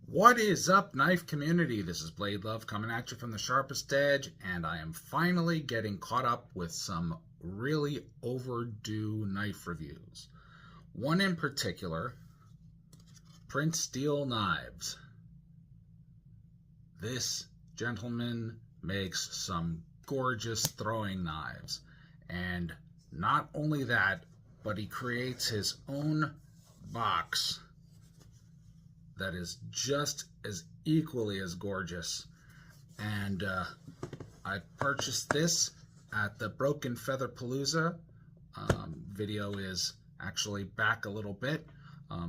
What is up, knife community? This is Blade Love coming at you from the Sharpest Edge, and I am finally getting caught up with some really overdue knife reviews. One in particular, Print Steel Knives. This gentleman makes some gorgeous throwing knives, and not only that, but he creates his own box that is just as equally as gorgeous. And I purchased this at the Broken Feather Palooza. Video is actually back a little bit,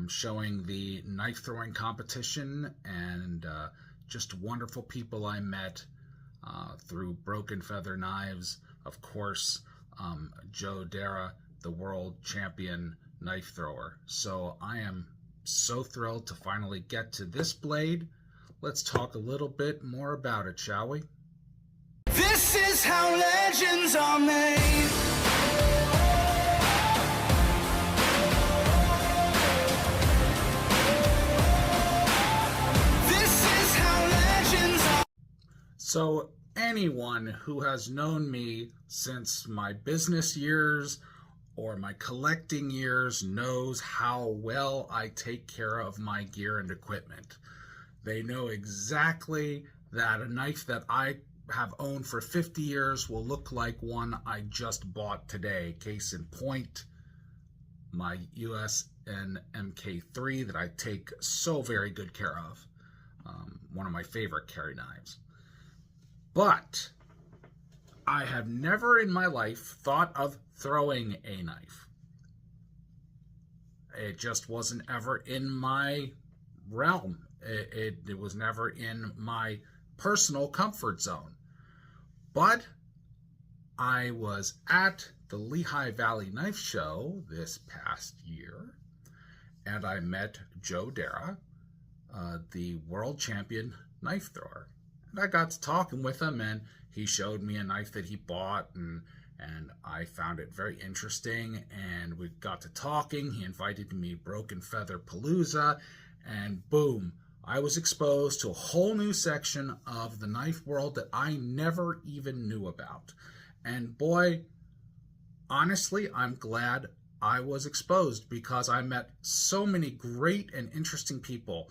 showing the knife throwing competition and just wonderful people I met through Broken Feather Knives. Of course, Joe Dara, the world champion knife thrower. So I am so thrilled to finally get to this blade. Let's talk a little bit more about it, shall we? This is how legends are made. This is how legends are. So anyone who has known me since my business years or my collecting years knows how well I take care of my gear and equipment. They know exactly that a knife that I have owned for 50 years will look like one I just bought today. Case in point, my USN MK3 that I take so very good care of. One of my favorite carry knives. But I have never in my life thought of throwing a knife. It just wasn't ever in my realm. It was never in my personal comfort zone. But I was at the Lehigh Valley Knife Show this past year, and I met Joe Dara, the world champion knife thrower. And I got to talking with him, and he showed me a knife that he bought, and I found it very interesting, and we got to talking. He invited me to Broken Feather Palooza, and boom, I was exposed to a whole new section of the knife world that I never even knew about. And boy, honestly, I'm glad I was exposed, because I met so many great and interesting people,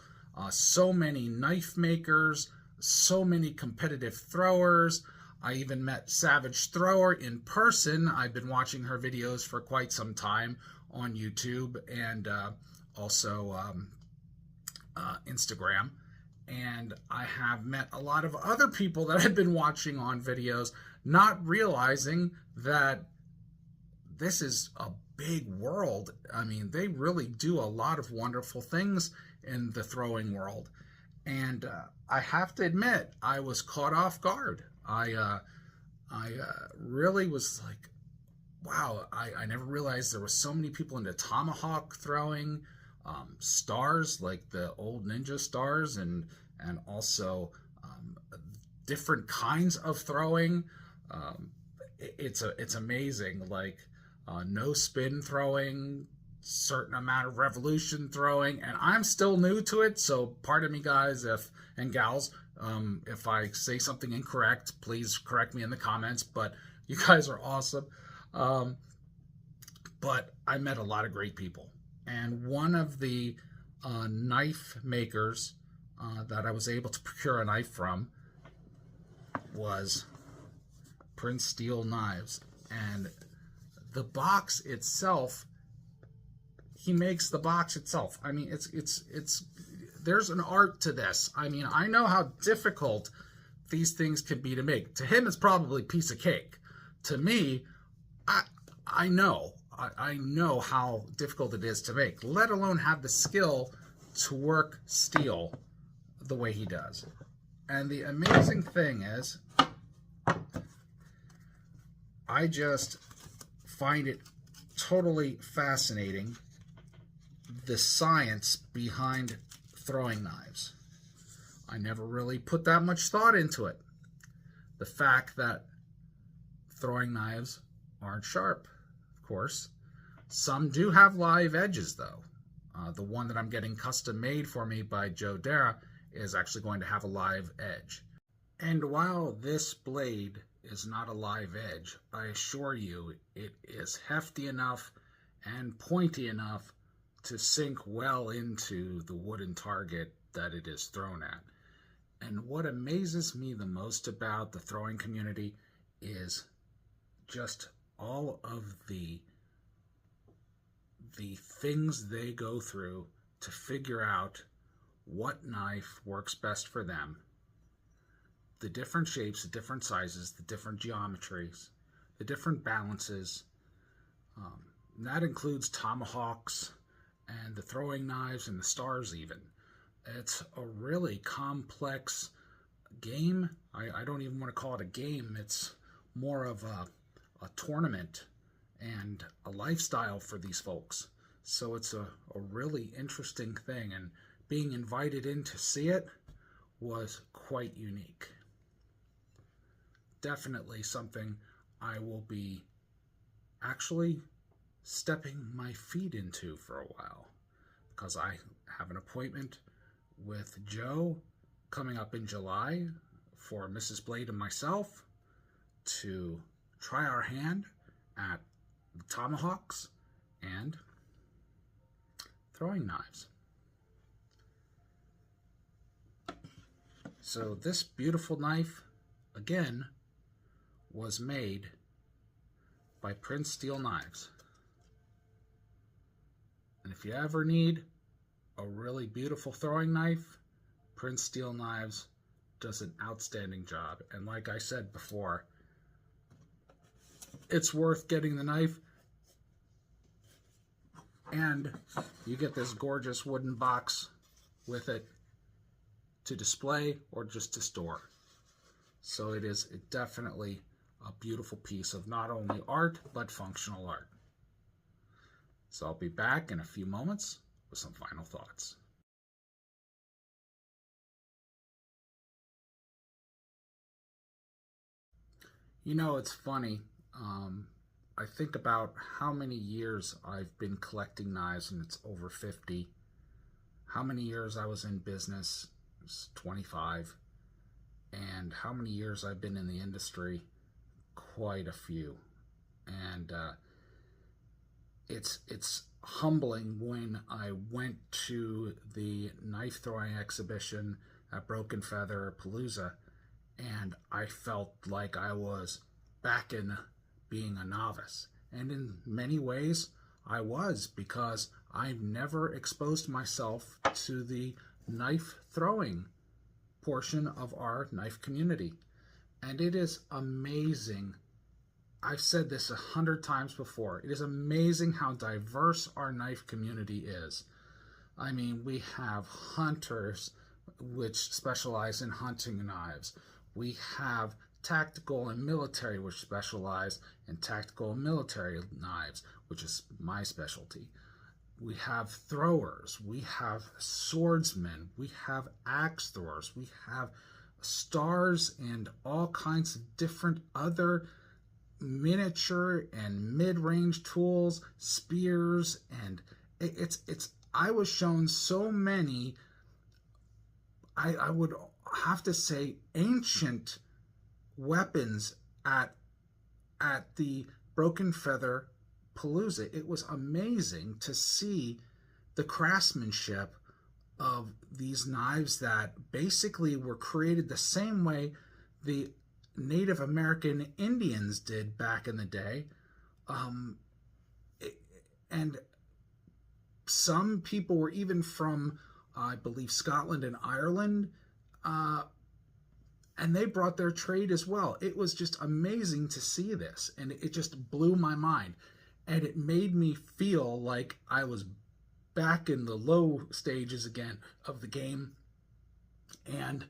so many knife makers, so many competitive throwers. I even met Savage Thrower in person. I've been watching her videos for quite some time on YouTube and also Instagram. And I have met a lot of other people that I've been watching on videos, not realizing that this is a big world. I mean, they really do a lot of wonderful things in the throwing world. And I have to admit, I was caught off guard. I really was like, wow, I never realized there were so many people into tomahawk throwing, stars like the old ninja stars, and also different kinds of throwing. It's amazing, like no spin throwing, certain amount of revolution throwing, and I'm still new to it, so pardon me guys and gals if I say something incorrect. Please correct me in the comments, but you guys are awesome. But I met a lot of great people, and one of the knife makers that I was able to procure a knife from was Print Steel Knives. And the box itself, he makes the box itself. I mean, it's there's an art to this. I mean, I know how difficult these things can be to make. To him, it's probably a piece of cake. To me, I know how difficult it is to make, let alone have the skill to work steel the way he does. And the amazing thing is, I just find it totally fascinating, the science behind throwing knives. I never really put that much thought into it. The fact that throwing knives aren't sharp, of course. Some do have live edges, though. The one that I'm getting custom made for me by Joe Dara is actually going to have a live edge. And while this blade is not a live edge, I assure you it is hefty enough and pointy enough to sink well into the wooden target that it is thrown at. And what amazes me the most about the throwing community is just all of the things they go through to figure out what knife works best for them. The different shapes, the different sizes, the different geometries, the different balances. And that includes tomahawks and the throwing knives and the stars even. It's a really complex game. I don't even want to call it a game. It's more of a tournament and a lifestyle for these folks. So it's a really interesting thing, and being invited in to see it was quite unique. Definitely something I will be actually stepping my feet into for a while, because I have an appointment with Joe coming up in July for Mrs. Blade and myself to try our hand at tomahawks and throwing knives. So this beautiful knife, again, was made by Prince Steel Knives. And if you ever need a really beautiful throwing knife, Prince Steel Knives does an outstanding job. And like I said before, it's worth getting the knife, and you get this gorgeous wooden box with it to display or just to store. So it is definitely a beautiful piece of not only art but functional art. So I'll be back in a few moments with some final thoughts. You know, it's funny. I think about how many years I've been collecting knives, and it's over 50. How many years I was in business, it's 25. And how many years I've been in the industry, quite a few. And it's humbling when I went to the knife throwing exhibition at Broken Feather Palooza, and I felt like I was back in being a novice. And in many ways I was, because I've never exposed myself to the knife throwing portion of our knife community. And it is amazing. I've said this 100 times before. It is amazing how diverse our knife community is. I mean, we have hunters which specialize in hunting knives. We have tactical and military which specialize in tactical and military knives, which is my specialty. We have throwers, we have swordsmen, we have axe throwers, we have stars and all kinds of different other miniature and mid-range tools, spears, and it's I was shown so many, I would have to say, ancient weapons at the Broken Feather Palooza. It was amazing to see the craftsmanship of these knives that basically were created the same way the Native American Indians did back in the day. And some people were even from, I believe, Scotland and Ireland, and they brought their trade as well. It was just amazing to see this, and it just blew my mind. And it made me feel like I was back in the low stages again of the game and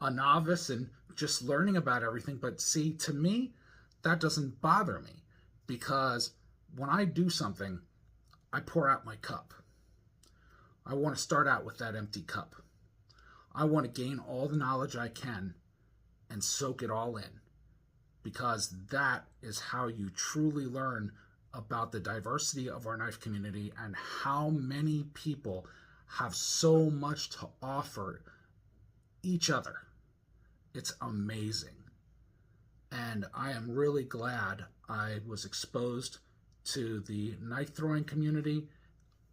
a novice and just learning about everything. But see, to me, that doesn't bother me, because when I do something, I pour out my cup. I want to start out with that empty cup. I want to gain all the knowledge I can and soak it all in, because that is how you truly learn about the diversity of our knife community and how many people have so much to offer each other. It's amazing. And I am really glad I was exposed to the knife throwing community.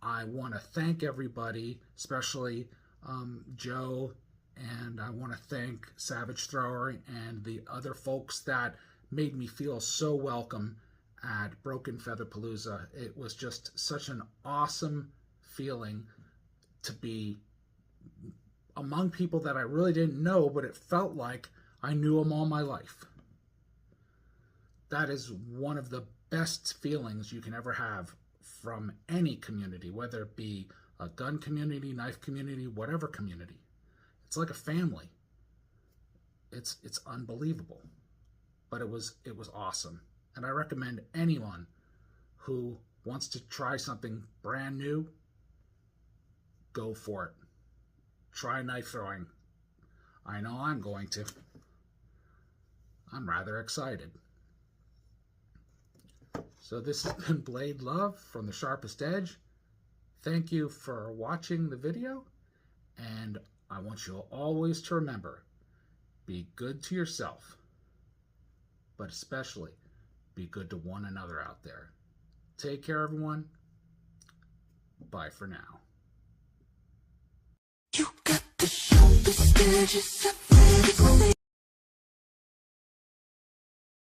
I want to thank everybody, especially Joe, and I want to thank Savage Thrower and the other folks that made me feel so welcome at Broken Feather Palooza. It was just such an awesome feeling to be among people that I really didn't know, but it felt like I knew them all my life. That is one of the best feelings you can ever have from any community, whether it be a gun community, knife community, whatever community. It's like a family. It's unbelievable. But it was awesome. And I recommend anyone who wants to try something brand new, go for it. Try knife throwing. I know I'm going to. I'm rather excited. So this has been Blade Love from the Sharpest Edge. Thank you for watching the video, and I want you always to remember, be good to yourself, but especially be good to one another out there. Take care, everyone. Bye for now. You got the sharpest edges of